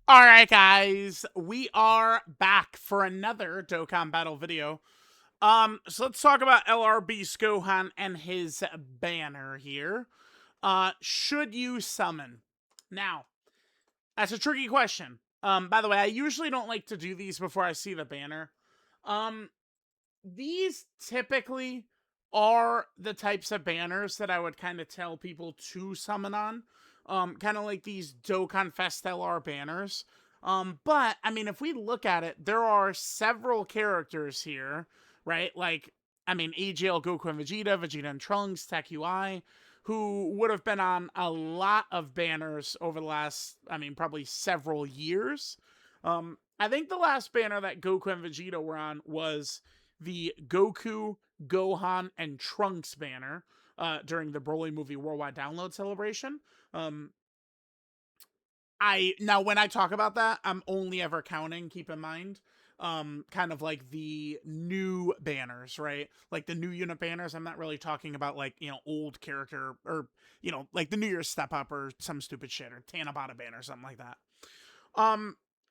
All right, guys, we are back for another Dokkan battle video. So let's talk about LRB Gohan and his banner here. Should you summon? Now, that's a tricky question. By the way, I usually don't like to do these before I see the banner. Um, these typically are the types of banners that I would kind of tell people to summon on. Kind of like these DOKKANFEST LR banners. But I mean, if we look at it, there are several characters here, right? Like, I mean, AGL, Goku and Vegeta, Vegeta and Trunks, TEQ, who would have been on a lot of banners over the last, I mean, probably several years. I think the last banner that Goku and Vegeta were on was the Goku, Gohan, and Trunks banner during the Broly movie worldwide download celebration. Um, now when I talk about that, I'm only ever counting, keep in mind, kind of like the new banners, right? Like the new unit banners. I'm not really talking about like, old character or, like the New Year's Step Up or some stupid shit or Tanabata banner or something like that.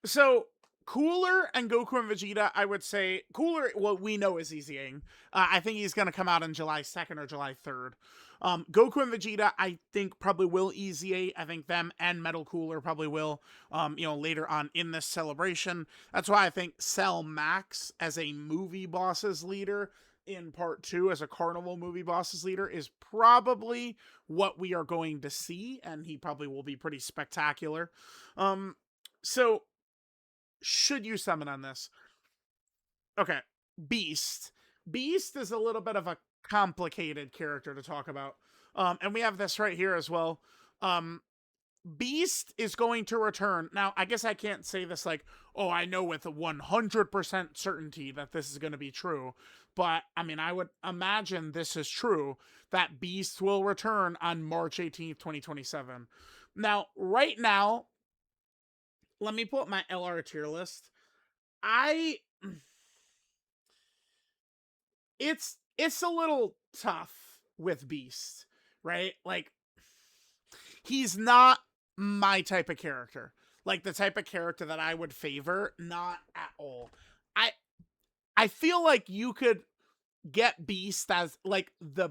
So Cooler and Goku and Vegeta, I would say Cooler, what we know is EZAing. I think he's going to come out on July 2nd or July 3rd. Goku and Vegeta, I think probably will EZA. I think them and Metal Cooler probably will, later on in this celebration. That's why I think Cell Max as a movie bosses leader in part 2 as a carnival movie bosses leader is probably what we are going to see, and he probably will be pretty spectacular. So should you summon on this? Okay, Beast. Beast is a little bit of a complicated character to talk about. And we have this right here as well. Beast is going to return. Now, I guess I can't say this like, oh, I know with 100% certainty that this is going to be true. But, I mean, I would imagine this is true, that Beast will return on March 18th, 2027. Now, right now, let me pull up my LR tier list. It's a little tough with Beast, right? Like, he's not my type of character. Like the type of character that I would favor, not at all. I I feel like you could get Beast as like the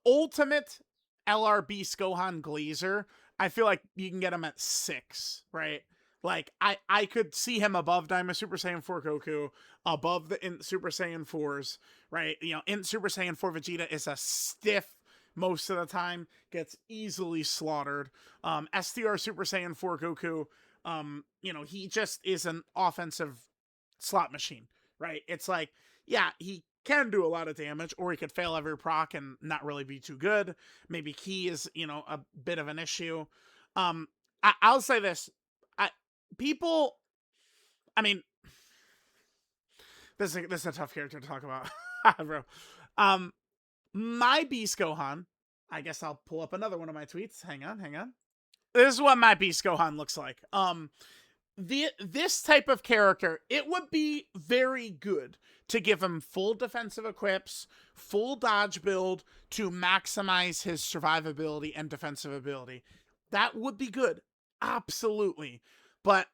ultimate LR Beast Gohan Glazer. I feel like you can get him at 6, right? Like I could see him above Daima Super Saiyan 4 Goku, above the Int Super Saiyan 4s, right? Int Super Saiyan 4 Vegeta is a stiff most of the time, gets easily slaughtered. STR Super Saiyan 4 Goku, he just is an offensive slot machine, right? It's like, yeah, he can do a lot of damage, or he could fail every proc and not really be too good. Maybe key is, a bit of an issue. I'll say this. People, I mean, this is a tough character to talk about, bro. My Beast Gohan, I guess I'll pull up another one of my tweets. Hang on. This is what my Beast Gohan looks like. This type of character, it would be very good to give him full defensive equips, full dodge build to maximize his survivability and defensive ability. That would be good. Absolutely. But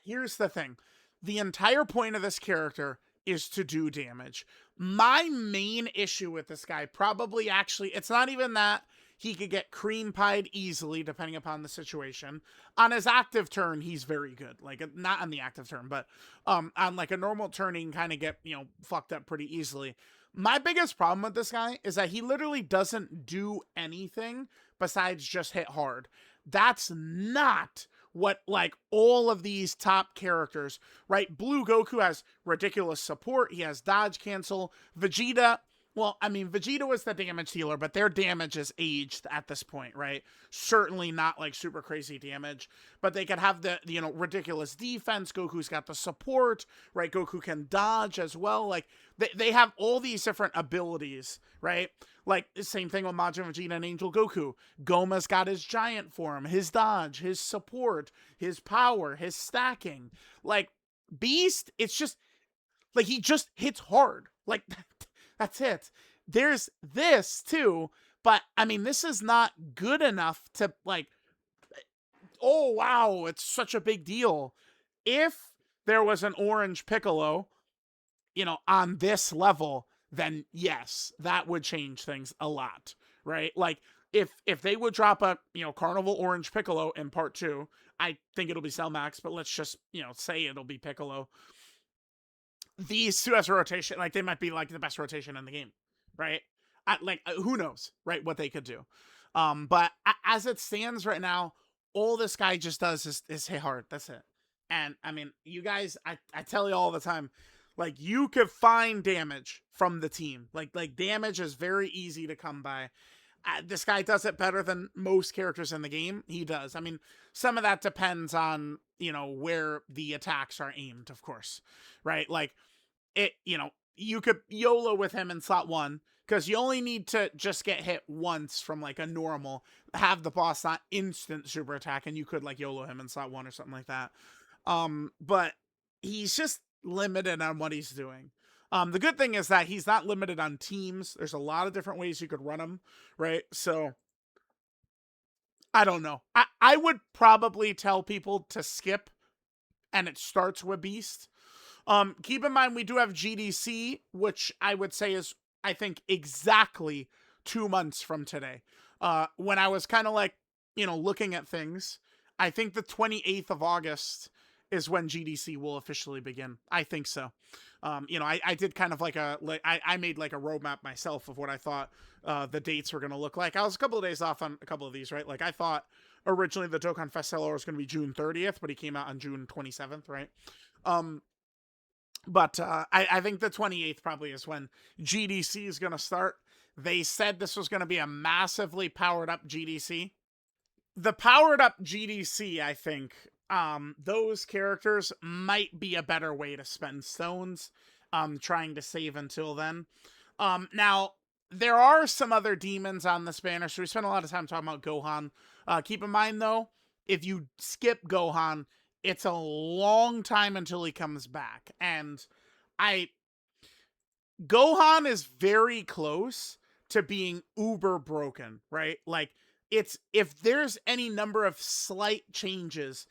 here's the thing. The entire point of this character is to do damage. My main issue with this guy probably actually, it's not even that he could get cream pied easily depending upon the situation. On his active turn, he's very good. Like, not on the active turn, but on like a normal turn, he can kind of get, fucked up pretty easily. My biggest problem with this guy is that he literally doesn't do anything besides just hit hard. That's not what like all of these top characters, right? Blue Goku has ridiculous support. He has dodge cancel. Vegeta, well, I mean, Vegeta was the damage healer, but their damage is aged at this point, right? Certainly not like super crazy damage, but they could have the, ridiculous defense. Goku's got the support, right? Goku can dodge as well. Like, they have all these different abilities, right? Like, the same thing with Majin Vegeta and Angel Goku. Goma's got his giant form, his dodge, his support, his power, his stacking. Like, Beast, it's just, like, he just hits hard. Like, that's it. There's this too, but I mean, this is not good enough to like oh wow, it's such a big deal. If there was an orange Piccolo, on this level, then yes, that would change things a lot, right? Like if they would drop a Carnival Orange Piccolo in part 2, I think it'll be Cell Max, but let's just say it'll be Piccolo. These two as a rotation, like they might be like the best rotation in the game, right? Who knows, right? What they could do. But as it stands right now, all this guy just does is hit hard. That's it. And I mean, you guys, I tell you all the time, like you could find damage from the team. Like damage is very easy to come by. This guy does it better than most characters in the game. He does. I mean, some of that depends on where the attacks are aimed, of course, right? Like you could YOLO with him in slot 1 because you only need to just get hit once from like a normal, have the boss not instant super attack, and you could like YOLO him in slot 1 or something like that. But he's just limited on what he's doing. The good thing is that he's not limited on teams. There's a lot of different ways you could run him, right? So I don't know. I would probably tell people to skip, and it starts with Beast. Keep in mind we do have GDC, which I would say is, I think, exactly 2 months from today. When I was kind of like, looking at things, I think the 28th of August is when GDC will officially begin. I think so. I did kind of I made like a roadmap myself of what I thought the dates were going to look like. I was a couple of days off on a couple of these, right? Like I thought originally the DOKKANFEST seller was going to be June 30th, but he came out on June 27th, right? But I think the 28th probably is when GDC is going to start. They said this was going to be a massively powered up GDC. The powered up GDC, I think, those characters might be a better way to spend stones, trying to save until then. Now, there are some other demons on this banner, so we spent a lot of time talking about Gohan. Keep in mind, though, if you skip Gohan, it's a long time until he comes back. And Gohan is very close to being uber broken, right? Like, if there's any number of slight changes,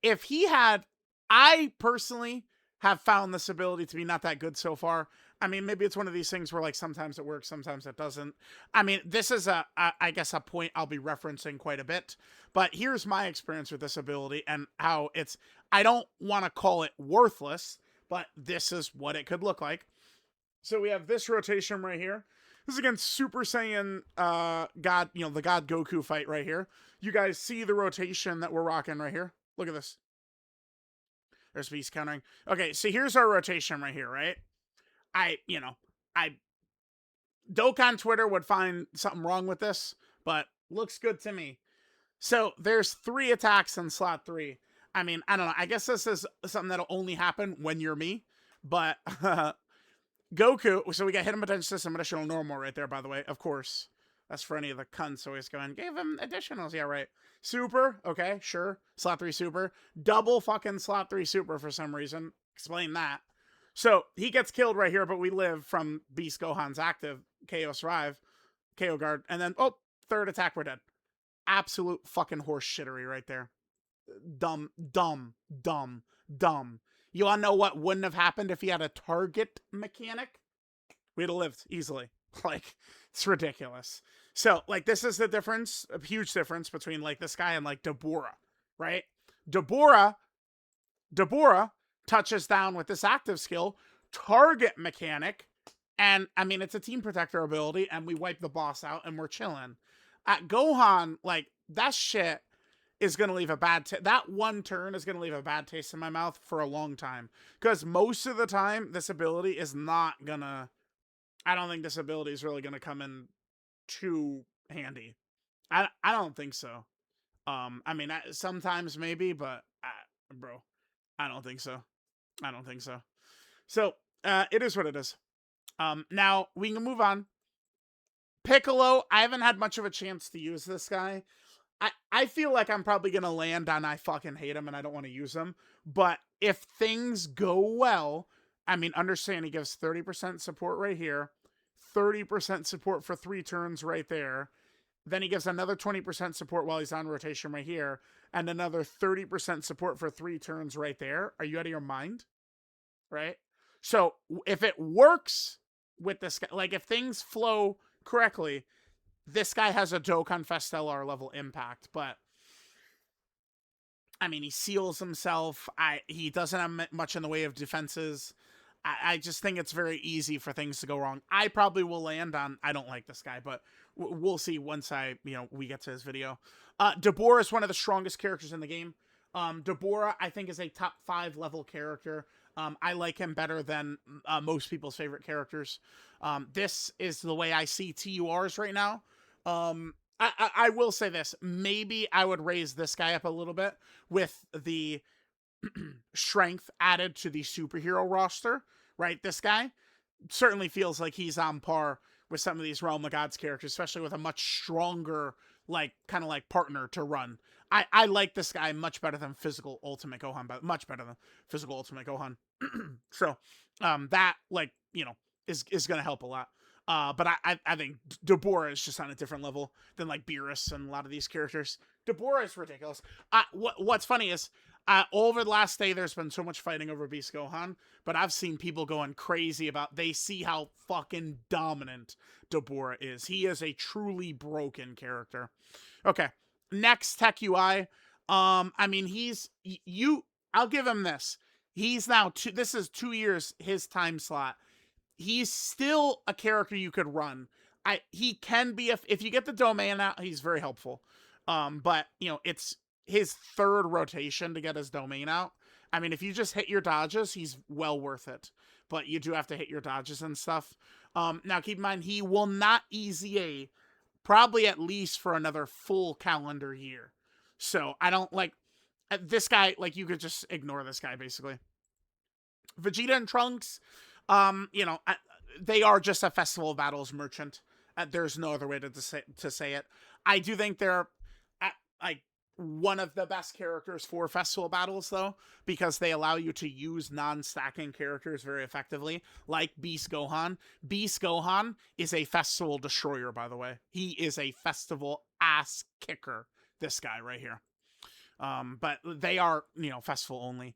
if he had, I personally have found this ability to be not that good so far. I mean, maybe it's one of these things where like sometimes it works, sometimes it doesn't. I mean, this is I guess a point I'll be referencing quite a bit, but here's my experience with this ability and how I don't want to call it worthless, but this is what it could look like. So we have this rotation right here. This is against Super Saiyan God, the God Goku fight right here. You guys see the rotation that we're rocking right here. Look at this. There's Beast countering. Okay, so here's our rotation right here, right? Dokkan Twitter would find something wrong with this, but looks good to me. So there's 3 attacks in slot 3. I mean, I don't know. I guess this is something that'll only happen when you're me, but Goku, so we got hidden potential system, additional normal right there, by the way, of course. That's for any of the cunts always going, gave him additionals. Yeah, right. Super, okay, sure. Slot 3 super. Double fucking slot 3 super for some reason. Explain that. So he gets killed right here, but we live from Beast Gohan's active KO Survive, KO guard, and then, oh, 3rd attack, we're dead. Absolute fucking horse shittery right there. Dumb, dumb, dumb, dumb. You want to know what wouldn't have happened if he had a target mechanic? We'd have lived easily. Like, it's ridiculous. So, like, this is the difference, a huge difference between, like, this guy and, like, Dabura, right? Dabura touches down with this active skill, target mechanic, and, I mean, it's a team protector ability, and we wipe the boss out, and we're chilling. At Gohan, like, that shit is going to leave a that one turn is going to leave a bad taste in my mouth for a long time. Because most of the time, this ability is not going to, I don't think this ability is really going to come in too handy. I don't think so. I mean, sometimes maybe, but bro, I don't think so. I don't think so. So, it is what it is. Now, we can move on. Piccolo, I haven't had much of a chance to use this guy. I feel like I'm probably going to land on I fucking hate him and I don't want to use him. But if things go well, I mean, understand he gives 30% support right here, 30% support for 3 turns right there. Then he gives another 20% support while he's on rotation right here, and another 30% support for 3 turns right there. Are you out of your mind? Right? So if it works with this guy, like if things flow correctly, this guy has a Dokkanfest LR level impact, but I mean, he seals himself. He doesn't have much in the way of defenses. I just think it's very easy for things to go wrong. I probably will land on, I don't like this guy, but we'll see once we get to his video. Dabura is one of the strongest characters in the game. Dabura, I think, is a top 5 level character. I like him better than most people's favorite characters. This is the way I see TURs right now. I will say this. Maybe I would raise this guy up a little bit with the strength added to the superhero roster, right? This guy certainly feels like he's on par with some of these Realm of Gods characters, especially with a much stronger, kind of partner to run. I like this guy much better than Physical Ultimate Gohan, but much better than Physical Ultimate Gohan. So, that, is going to help a lot. But I think Dabura is just on a different level than Beerus and a lot of these characters. Dabura is ridiculous. What's funny is, over the last day, there's been so much fighting over Beast Gohan, but I've seen people going crazy about, they see how fucking dominant Dabura is. He is a truly broken character. Okay, next TEQ UI. I mean, I'll give him this. He's now, this is 2 years, his time slot. He's still a character you could run. He can be, if you get the domain out, he's very helpful. But, it's his 3rd rotation to get his domain out. I mean, if you just hit your dodges, he's well worth it. But you do have to hit your dodges and stuff. Now, keep in mind, he will not EZA probably at least for another full calendar year. So, I don't this guy, you could just ignore this guy, basically. Vegeta and Trunks, they are just a Festival of Battles merchant. There's no other way to say it. I do think they're one of the best characters for Festival Battles, though, because they allow you to use non-stacking characters very effectively, like Beast Gohan. Beast Gohan is a Festival Destroyer, by the way. He is a Festival ass kicker, this guy right here. But they are, Festival only.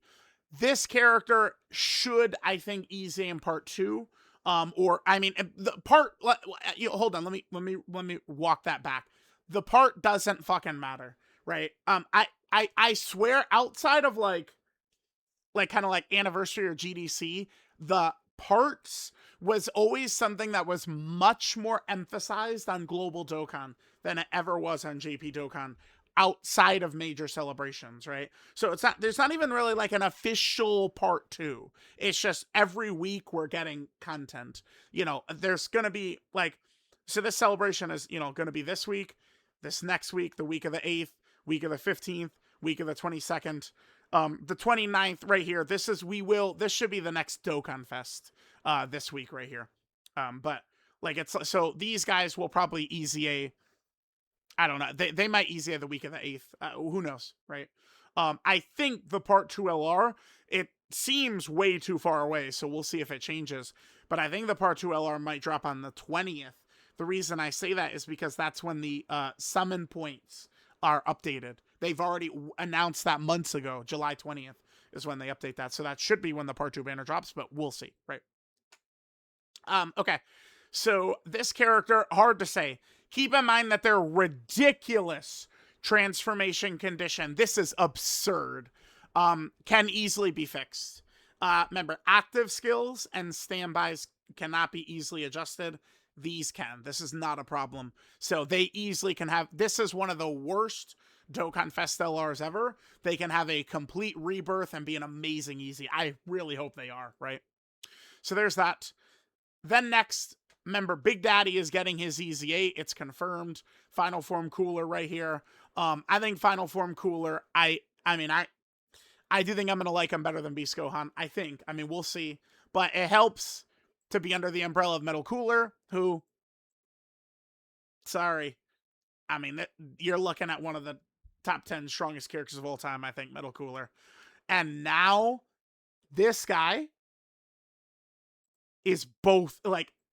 This character should, I think, ease in part 2. The part. Hold on. Let me walk that back. The part doesn't fucking matter, right? I swear, outside of kind of Anniversary or GDC, the parts was always something that was much more emphasized on Global Dokkan than it ever was on JP Dokkan, outside of major celebrations, right? So there's not even really an official part 2. It's just every week we're getting content. There's gonna be so this celebration is, gonna be this week, this next week, the week of the 8th, week of the 15th, week of the 22nd, the 29th right here. This should be the next Dokkanfest, this week right here. But so these guys will probably EZA, I don't know. They might easy the week of the 8th. Who knows, right? I think the part 2 LR, it seems way too far away, so we'll see if it changes. But I think the part 2 LR might drop on the 20th. The reason I say that is because that's when the summon points are updated. They've already announced that months ago. July 20th is when they update that. So that should be when the part 2 banner drops, but we'll see, right? Okay. So this character, hard to say. Keep in mind that they're ridiculous transformation condition. This is absurd. Can easily be fixed. Remember, active skills and standbys cannot be easily adjusted. These can. This is not a problem. So they easily can have... This is one of the worst Dokkanfest LRs ever. They can have a complete rebirth and be an amazing easy. I really hope they are, right? So there's that. Then next... Remember, Big Daddy is getting his EZA. It's confirmed. Final Form Cooler right here. I think Final Form Cooler, I do think I'm going to like him better than Beast Gohan. I think. I mean, we'll see. But it helps to be under the umbrella of Metal Cooler, who, sorry. I mean, you're looking at one of the top 10 strongest characters of all time, I think, Metal Cooler. And now, this guy is both,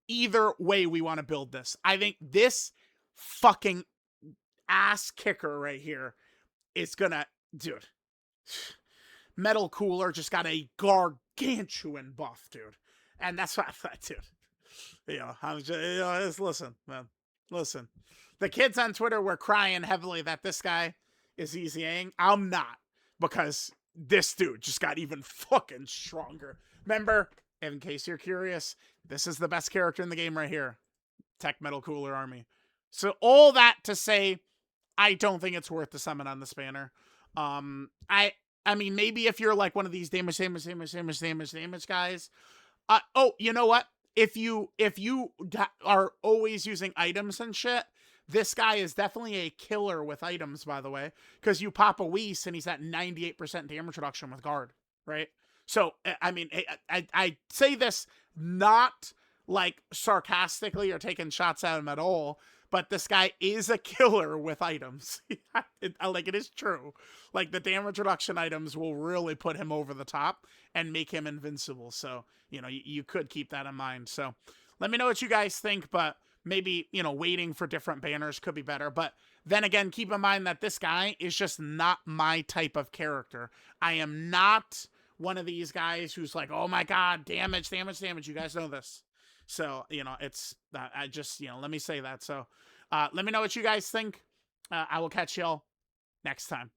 either way we want to build this. I think this fucking ass kicker right here is gonna, dude. Metal Cooler just got a gargantuan buff, dude. And that's what I thought, dude. I'm just, just listen, man. Listen. The kids on Twitter were crying heavily that this guy is easying. I'm not, because this dude just got even fucking stronger. Remember, in case you're curious, this is the best character in the game right here. TEQ Metal Cooler Army. So all that to say, I don't think it's worth the summon on this banner. I mean, maybe if you're like one of these damage guys. Oh, you know what? If you are always using items and shit, this guy is definitely a killer with items, by the way, because you pop a Whis and he's at 98% damage reduction with guard, right? So, I mean, I say this not like sarcastically or taking shots at him at all, but this guy is a killer with items. Like, it is true. Like, the damage reduction items will really put him over the top and make him invincible. So, you could keep that in mind. So, let me know what you guys think, but maybe, waiting for different banners could be better. But then again, keep in mind that this guy is just not my type of character. I am not one of these guys who's like, oh my God, damage. You guys know this. So, it's, I just, let me say that. So, let me know what you guys think. I will catch y'all next time.